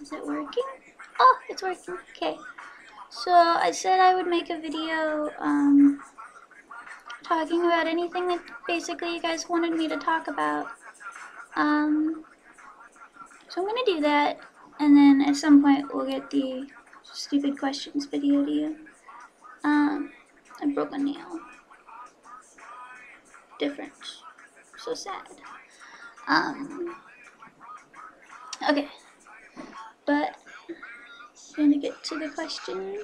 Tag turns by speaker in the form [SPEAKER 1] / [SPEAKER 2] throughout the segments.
[SPEAKER 1] Is it working? Oh, it's working. Okay. So I said I would make a video talking about anything that basically you guys wanted me to talk about. So I'm gonna do that, and then at some point we'll get the stupid questions video to you. I broke a nail. Different. So sad. Okay. But I'm gonna get to the questions.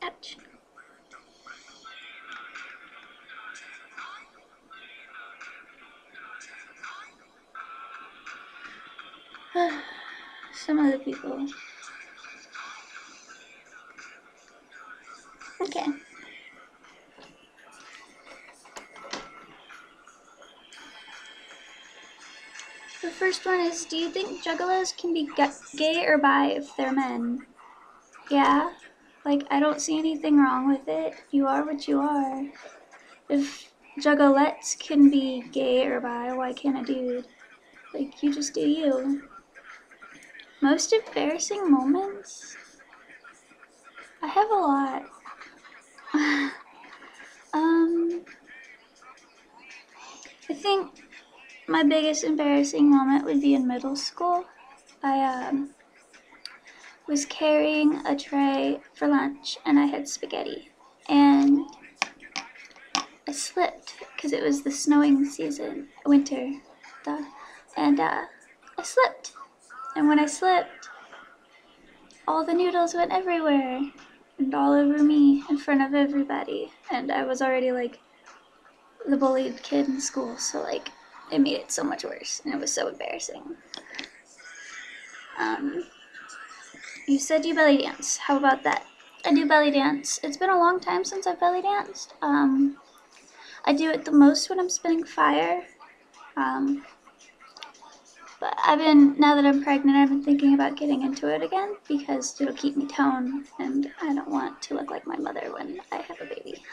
[SPEAKER 1] Ouch. Some other people. Okay. The first one is, do you think juggalos can be gay or bi if they're men? Yeah. Like, I don't see anything wrong with it. You are what you are. If juggalettes can be gay or bi, why can't a dude? Like, you just do you. Most embarrassing moments? I have a lot. I think my biggest embarrassing moment would be in middle school. I was carrying a tray for lunch and I had spaghetti. And I slipped because it was the snowing season, winter, and I slipped. And when I slipped, all the noodles went everywhere and all over me in front of everybody. And I was already like the bullied kid in school, so like it made it so much worse, and it was so embarrassing. You said you belly dance. How about that? I do belly dance. It's been a long time since I've belly danced. I do it the most when I'm spitting fire. But now that I'm pregnant, I've been thinking about getting into it again because it'll keep me toned, and I don't want to look like my mother when I have a baby.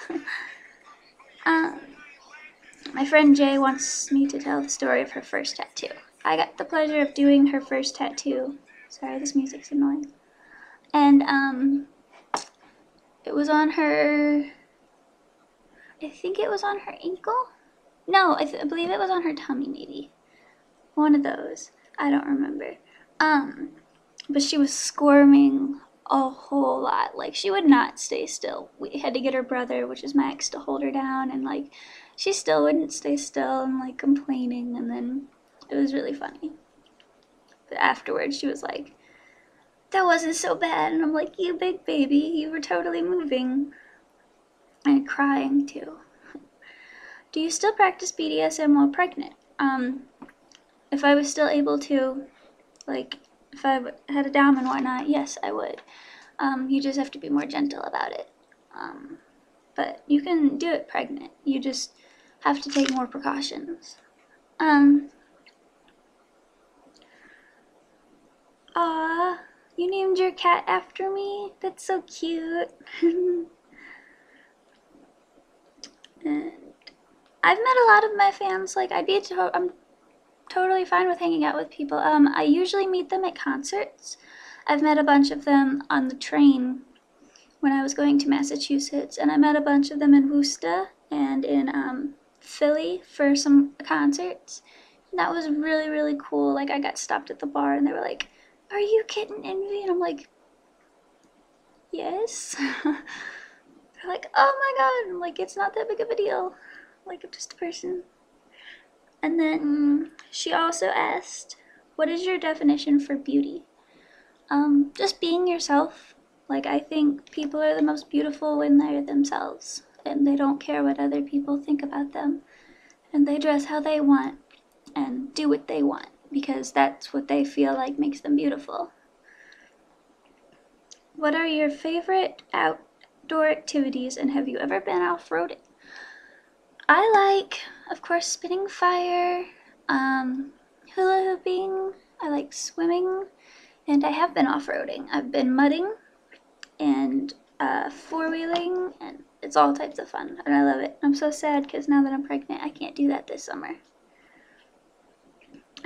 [SPEAKER 1] My friend Jay wants me to tell the story of her first tattoo. I got the pleasure of doing her first tattoo. Sorry, this music's annoying. And it was on her, I think it was on her ankle? No, I believe it was on her tummy, maybe. One of those. I don't remember. But she was squirming a whole lot. Like, she would not stay still. We had to get her brother, which is my ex, to hold her down, and like, she still wouldn't stay still and like complaining, and then it was really funny. But afterwards, she was like, that wasn't so bad, and I'm like, you big baby, you were totally moving. And crying too. Do you still practice BDSM while pregnant? If I was still able to, like, if I had a dom and whatnot, yes, I would. You just have to be more gentle about it. But you can do it pregnant. You just have to take more precautions. Aw, you named your cat after me? That's so cute. And I've met a lot of my fans. Like, I'm totally fine with hanging out with people. I usually meet them at concerts. I've met a bunch of them on the train when I was going to Massachusetts, and I met a bunch of them in Worcester and in Philly for some concerts. And that was really, really cool. Like, I got stopped at the bar and they were like, are you Kitten Envy? And I'm like, yes. They're like, oh my god. I'm like, it's not that big of a deal. Like, I'm just a person. And then she also asked, what is your definition for beauty? Just being yourself. Like, I think people are the most beautiful when they're themselves, and they don't care what other people think about them, and they dress how they want and do what they want because that's what they feel like makes them beautiful. What are your favorite outdoor activities, and have you ever been off-roading? I like, of course, spitting fire, hula hooping, I like swimming, and I have been off-roading. I've been mudding and four-wheeling, and it's all types of fun, and I love it. I'm so sad because now that I'm pregnant, I can't do that this summer.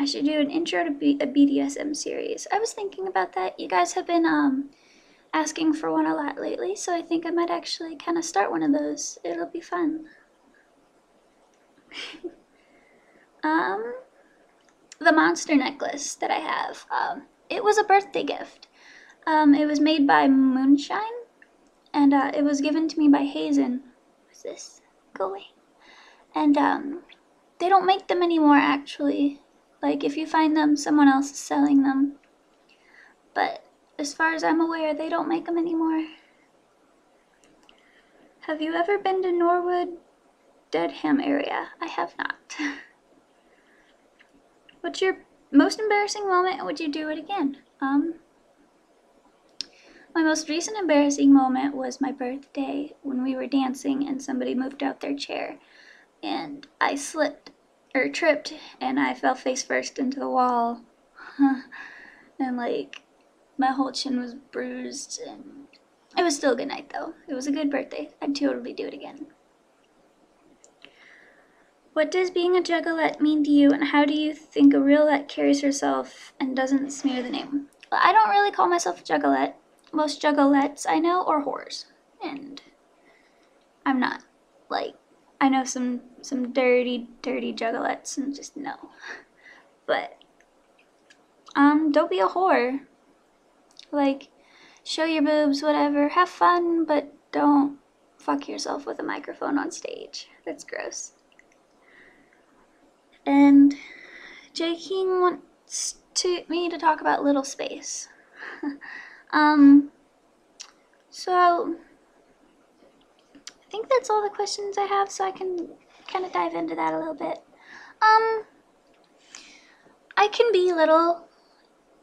[SPEAKER 1] I should do an intro to a BDSM series. I was thinking about that. You guys have been asking for one a lot lately, so I think I might actually kind of start one of those. It'll be fun. The monster necklace that I have, it was a birthday gift. It was made by Moonshine, and it was given to me by Hazen. What's this? Go away. And they don't make them anymore, actually. Like, if you find them, someone else is selling them. But as far as I'm aware, they don't make them anymore. Have you ever been to Norwood, Dedham area? I have not. What's your most embarrassing moment, and would you do it again? My most recent embarrassing moment was my birthday when we were dancing and somebody moved out their chair and I slipped or tripped and I fell face first into the wall. And like my whole chin was bruised, and it was still a good night though. It was a good birthday. I'd totally do it again. What does being a juggalette mean to you, and how do you think a realette carries herself and doesn't smear the name? Well, I don't really call myself a juggalette. Most juggalettes I know are whores, and I'm not. Like, I know some dirty juggalettes, and just no. But don't be a whore. Like, show your boobs, whatever, have fun, but don't fuck yourself with a microphone on stage. That's gross. And J. King wants me to talk about Little Space. So I think that's all the questions I have, so I can kind of dive into that a little bit. I can be little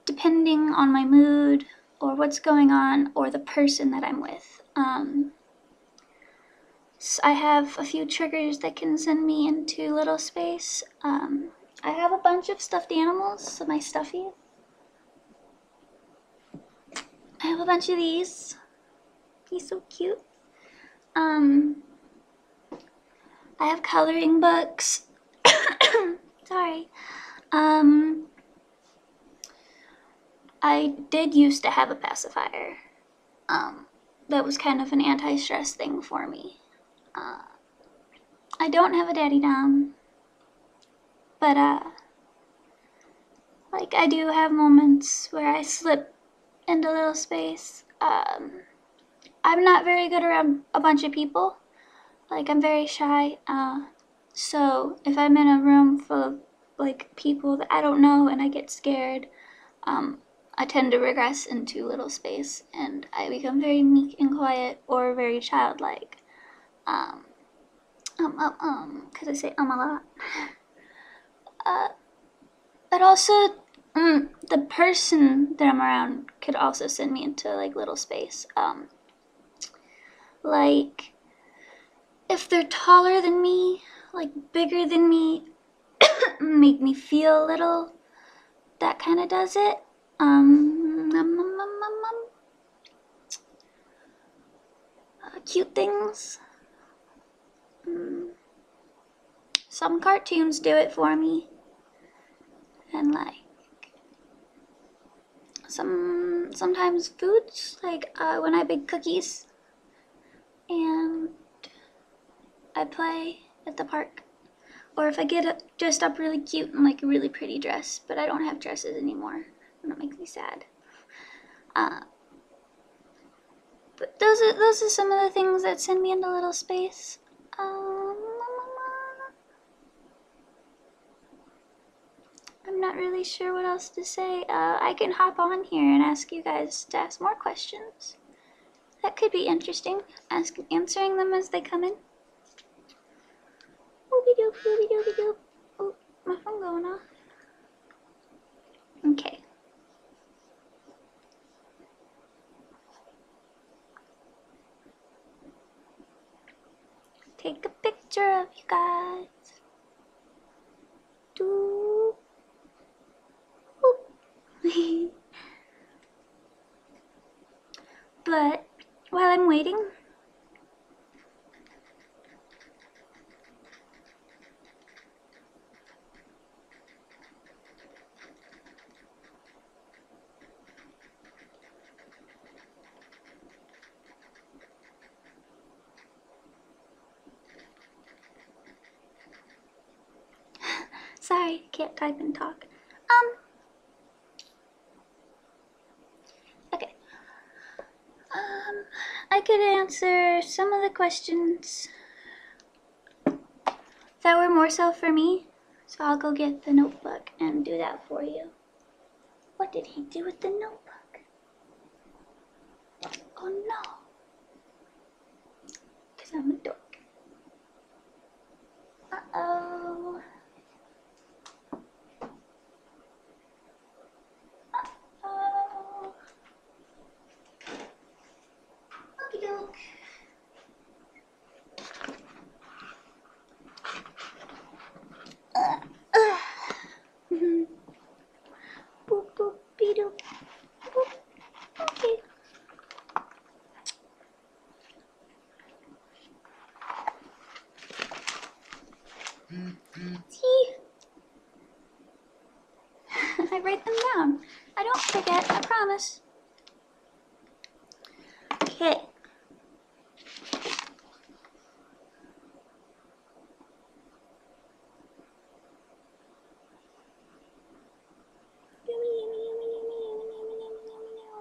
[SPEAKER 1] depending on my mood or what's going on or the person that I'm with. So I have a few triggers that can send me into Little Space. I have a bunch of stuffed animals, so my stuffies. I have a bunch of these. He's so cute. I have coloring books. Sorry. I did used to have a pacifier. That was kind of an anti-stress thing for me. I don't have a daddy dom, but like I do have moments where I slip into Little Space. I'm not very good around a bunch of people. Like, I'm very shy. So if I'm in a room full of like people that I don't know and I get scared, I tend to regress into Little Space and I become very meek and quiet or very childlike. Cause I say a lot. But also, the person that I'm around could also send me into like Little Space. Like, if they're taller than me, like bigger than me, make me feel little, that kind of does it. Cute things. Some cartoons do it for me. And like, sometimes foods, like when I bake cookies and I play at the park. Or if I get dressed up really cute in like a really pretty dress, but I don't have dresses anymore, and that makes me sad. But those are some of the things that send me into Little Space. I'm not really sure what else to say. I can hop on here and ask you guys to ask more questions. That could be interesting. Answering them as they come in. Ooby-doop, ooby-dooby-doop. Oh, my phone going off. Okay. Take a picture of you guys. Doo. But while I'm waiting, Sorry, I can't type and talk. Okay. I could answer some of the questions that were more so for me. So I'll go get the notebook and do that for you. What did he do with the notebook? Oh no. Because I'm a dork. Uh-oh. Uh-oh. Okie doke. Boop boop be doop. Boop. Okay. See? I write them down. I don't forget, I promise. Okay.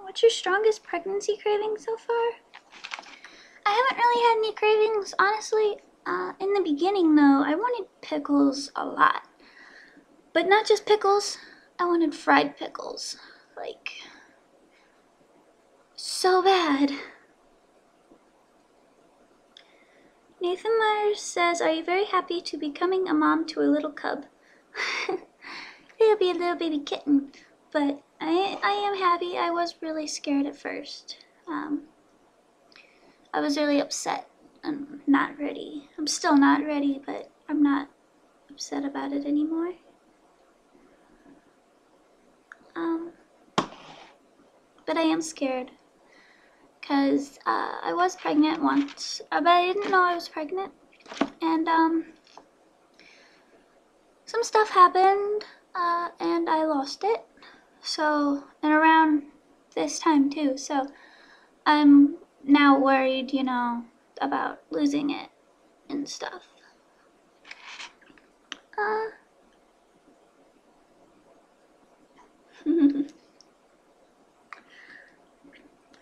[SPEAKER 1] What's your strongest pregnancy craving so far? I haven't really had any cravings, honestly. In the beginning though, I wanted pickles a lot. But not just pickles, I wanted fried pickles. Like, so bad. Nathan Myers says, are you very happy to be becoming a mom to a little cub? It'll be a little baby kitten. But I am happy. I was really scared at first. I was really upset and not ready. I'm still not ready, but I'm not upset about it anymore. But I am scared because I was pregnant once, but I didn't know I was pregnant, and some stuff happened, and I lost it. So, and around this time too, so I'm now worried, you know, about losing it and stuff.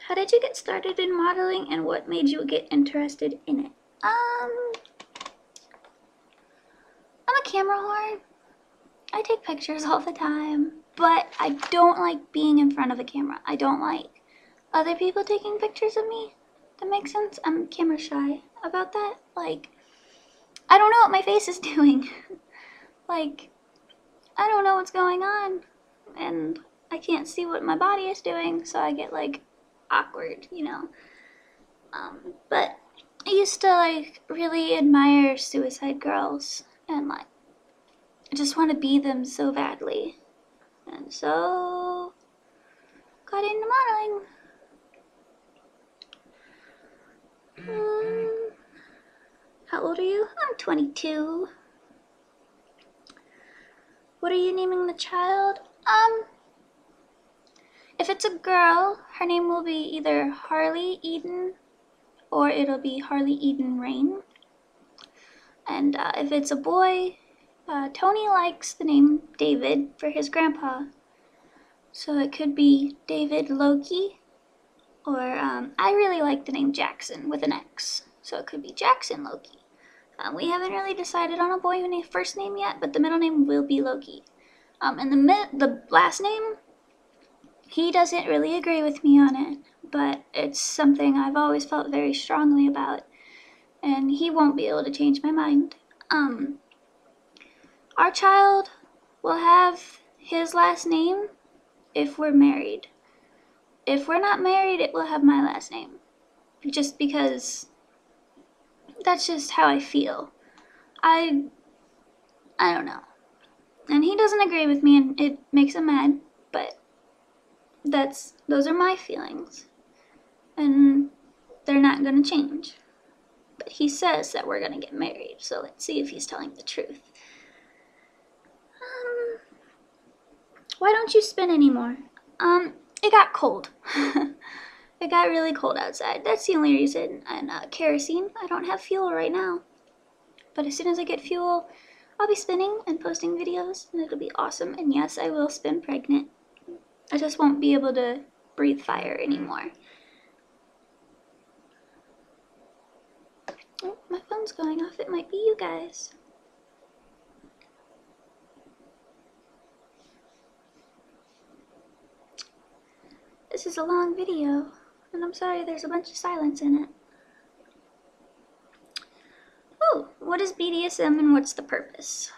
[SPEAKER 1] How did you get started in modeling and what made you get interested in it? I'm a camera whore. I take pictures all the time, but I don't like being in front of a camera. I don't like other people taking pictures of me. That makes sense? I'm camera shy about that. Like, I don't know what my face is doing. Like, I don't know what's going on, and I can't see what my body is doing, so I get like awkward, you know. But I used to like really admire suicide girls, and like I just want to be them so badly, and so got into modeling. How old are you? I'm 22. What are you naming the child? If it's a girl, her name will be either Harley Eden or it'll be Harley Eden Rain. And if it's a boy, Tony likes the name David for his grandpa. So it could be David Loki, or I really like the name Jackson with an X. So it could be Jackson Loki. We haven't really decided on a boy first name yet, but the middle name will be Loki. And the last name, he doesn't really agree with me on it, but it's something I've always felt very strongly about, and he won't be able to change my mind. Our child will have his last name if we're married. If we're not married, it will have my last name. Just because that's just how I feel. I don't know. And he doesn't agree with me, and it makes him mad, but those are my feelings. And they're not gonna change. But he says that we're gonna get married, so let's see if he's telling the truth. Why don't you spin anymore? It got cold. It got really cold outside. That's the only reason. And kerosene, I don't have fuel right now. But as soon as I get fuel, I'll be spinning and posting videos, and it'll be awesome. And yes, I will spin pregnant. I just won't be able to breathe fire anymore. Oh, my phone's going off. It might be you guys. This is a long video, and I'm sorry there's a bunch of silence in it. Oh, what is BDSM and what's the purpose?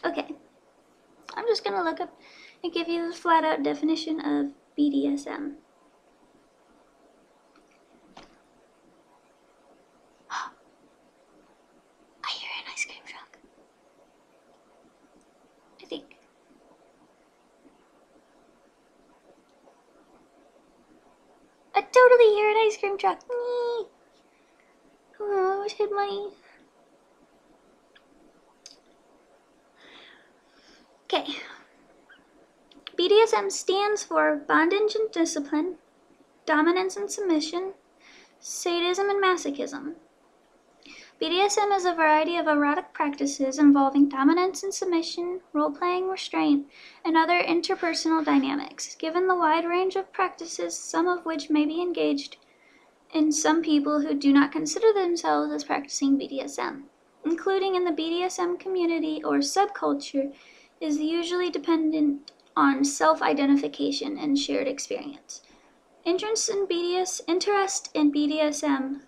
[SPEAKER 1] Okay, I'm just gonna look up and give you the flat out definition of BDSM. I hear an ice cream truck. I think. I totally hear an ice cream truck. Oh, I wish I had money. Okay. BDSM stands for bondage and discipline, dominance and submission, sadism and masochism. BDSM is a variety of erotic practices involving dominance and submission, role-playing, restraint, and other interpersonal dynamics. Given the wide range of practices, some of which may be engaged in some people who do not consider themselves as practicing BDSM, including in the BDSM community or subculture, is usually dependent on self-identification and shared experience. Interest in BDSM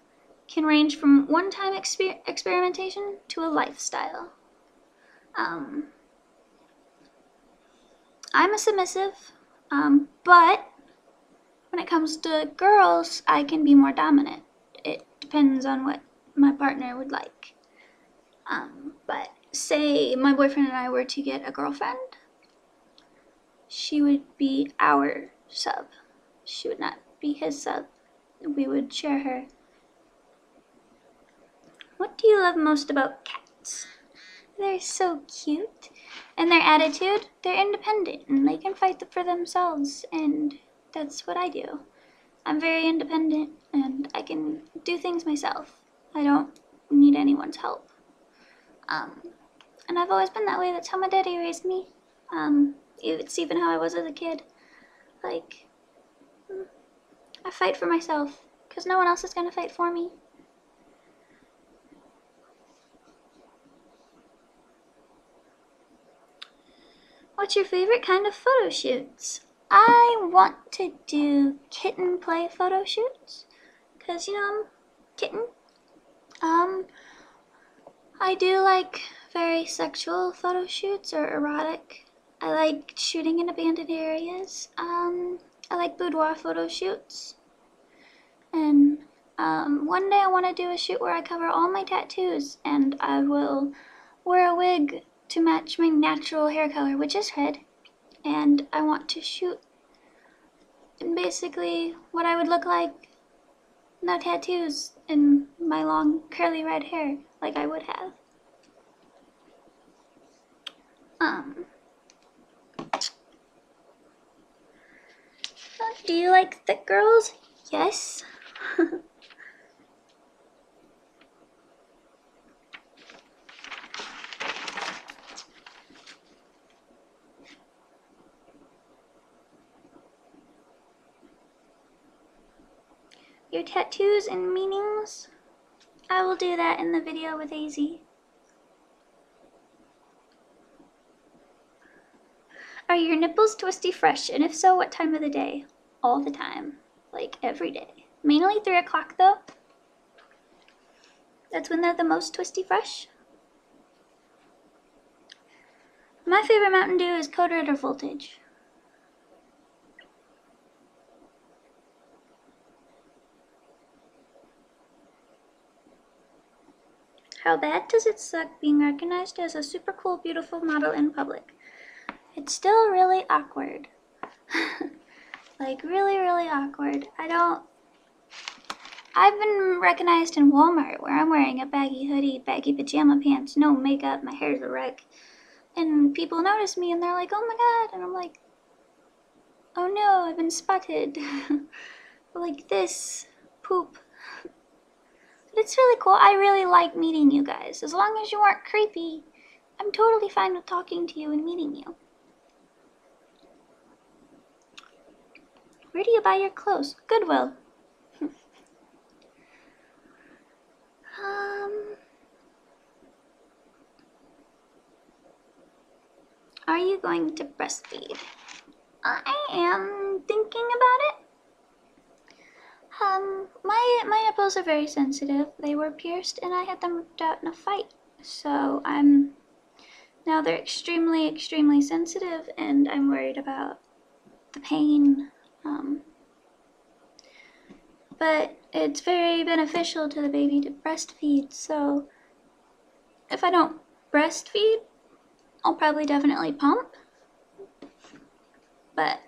[SPEAKER 1] can range from one-time experimentation to a lifestyle. I'm a submissive, but when it comes to girls, I can be more dominant. It depends on what my partner would like. But say my boyfriend and I were to get a girlfriend, she would be our sub. She would not be his sub. We would share her. What do you love most about cats? They're so cute. And their attitude, they're independent and they can fight for themselves. And that's what I do. I'm very independent and I can do things myself. I don't need anyone's help. And I've always been that way. That's how my daddy raised me. It's even how I was as a kid. Like, I fight for myself because no one else is going to fight for me. What's your favorite kind of photo shoots? I want to do kitten play photo shoots because, you know, I'm kitten. I do like very sexual photo shoots or erotic. I like shooting in abandoned areas. I like boudoir photo shoots. And one day I want to do a shoot where I cover all my tattoos and I will wear a wig to match my natural hair color, which is red. And I want to shoot basically what I would look like, no tattoos, and my long curly red hair, like I would have. Do you like thick girls? Yes. Your tattoos and meanings? I will do that in the video with AZ. Are your nipples twisty fresh? And if so, what time of the day? All the time. Like every day. Mainly 3 o'clock though. That's when they're the most twisty fresh. My favorite Mountain Dew is Code Red or Voltage. How bad does it suck being recognized as a super cool, beautiful model in public? It's still really awkward. Like really, really awkward. I've been recognized in Walmart where I'm wearing a baggy hoodie, baggy pajama pants, no makeup, my hair's a wreck. And people notice me and they're like, oh my god. And I'm like, oh no, I've been spotted. Like this poop. But it's really cool. I really like meeting you guys. As long as you aren't creepy, I'm totally fine with talking to you and meeting you. Where do you buy your clothes? Goodwill. Are you going to breastfeed? I am thinking about it. My nipples are very sensitive. They were pierced and I had them ripped out in a fight. So now they're extremely, extremely sensitive and I'm worried about the pain. But it's very beneficial to the baby to breastfeed, so if I don't breastfeed, I'll probably definitely pump. But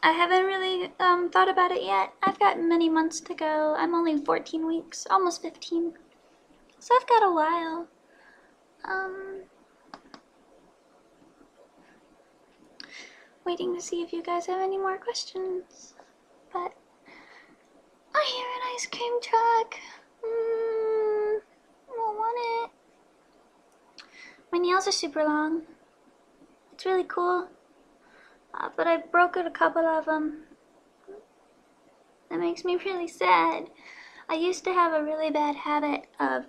[SPEAKER 1] I haven't really thought about it yet. I've got many months to go. I'm only 14 weeks, almost 15. So I've got a while. Waiting to see if you guys have any more questions. But I hear an ice cream truck. I want it. My nails are super long. It's really cool. But I broke a couple of them. That makes me really sad. I used to have a really bad habit of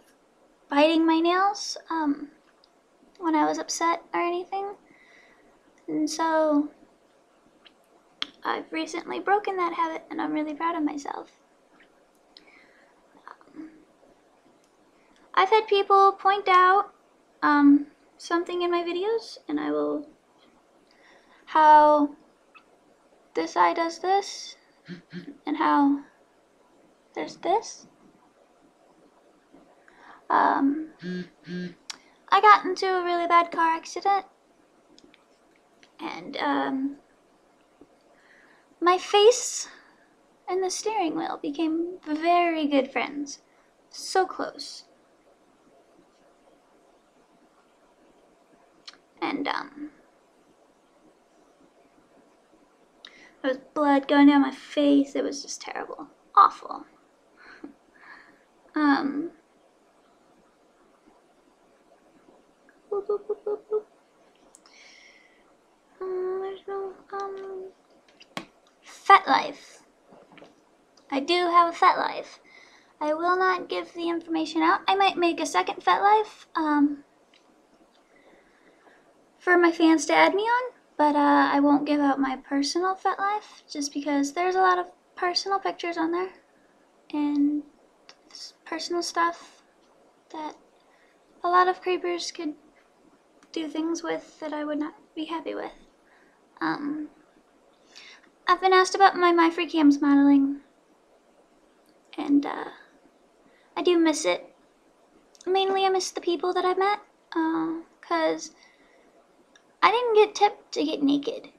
[SPEAKER 1] biting my nails when I was upset or anything. And so I've recently broken that habit and I'm really proud of myself. I've had people point out something in my videos and I will how this eye does this and how there's this. I got into a really bad car accident and my face and the steering wheel became very good friends. So close. And there was blood going down my face. It was just terrible. Awful. There's no, FetLife. I do have a FetLife. I will not give the information out. I might make a second FetLife, for my fans to add me on, but I won't give out my personal FetLife just because there's a lot of personal pictures on there and personal stuff that a lot of creepers could do things with that I would not be happy with. I've been asked about my MyFreeCams modeling, and I do miss it. Mainly I miss the people that I've met, because I didn't get tipped to get naked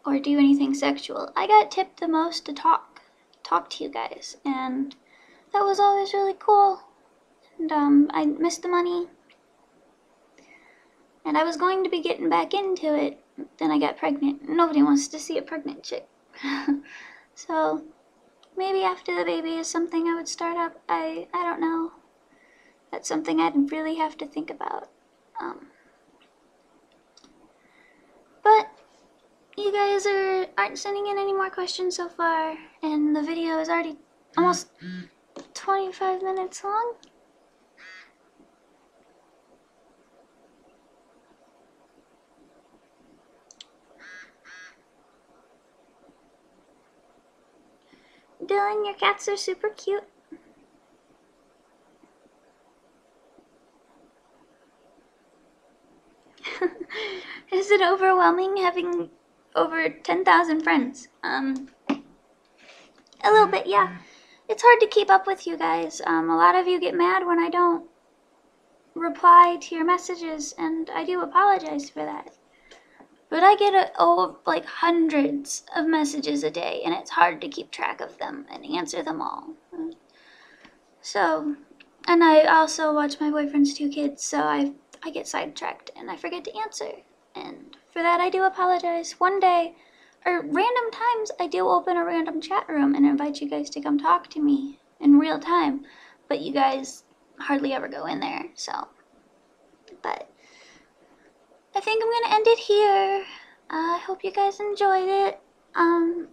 [SPEAKER 1] or do anything sexual. I got tipped the most to talk to you guys, and that was always really cool. And I missed the money, and I was going to be getting back into it. Then I got pregnant. Nobody wants to see a pregnant chick. So maybe after the baby is something I would start up. I don't know. That's something I'd really have to think about. But you guys aren't sending in any more questions so far, and the video is already almost 25 minutes long. Dylan, your cats are super cute. Is it overwhelming having over 10,000 friends? A little bit, yeah. It's hard to keep up with you guys. A lot of you get mad when I don't reply to your messages, and I do apologize for that. But I get like hundreds of messages a day, and it's hard to keep track of them and answer them all. So, and I also watch my boyfriend's 2 kids, so I get sidetracked and I forget to answer. And for that I do apologize. One day or random times I do open a random chat room and invite you guys to come talk to me in real time, but you guys hardly ever go in there, so. But I think I'm gonna end it here. I hope you guys enjoyed it.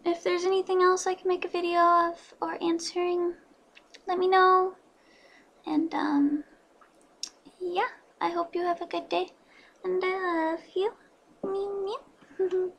[SPEAKER 1] If there's anything else I can make a video of or answering, let me know. And yeah, I hope you have a good day. And I love you. Meow meow.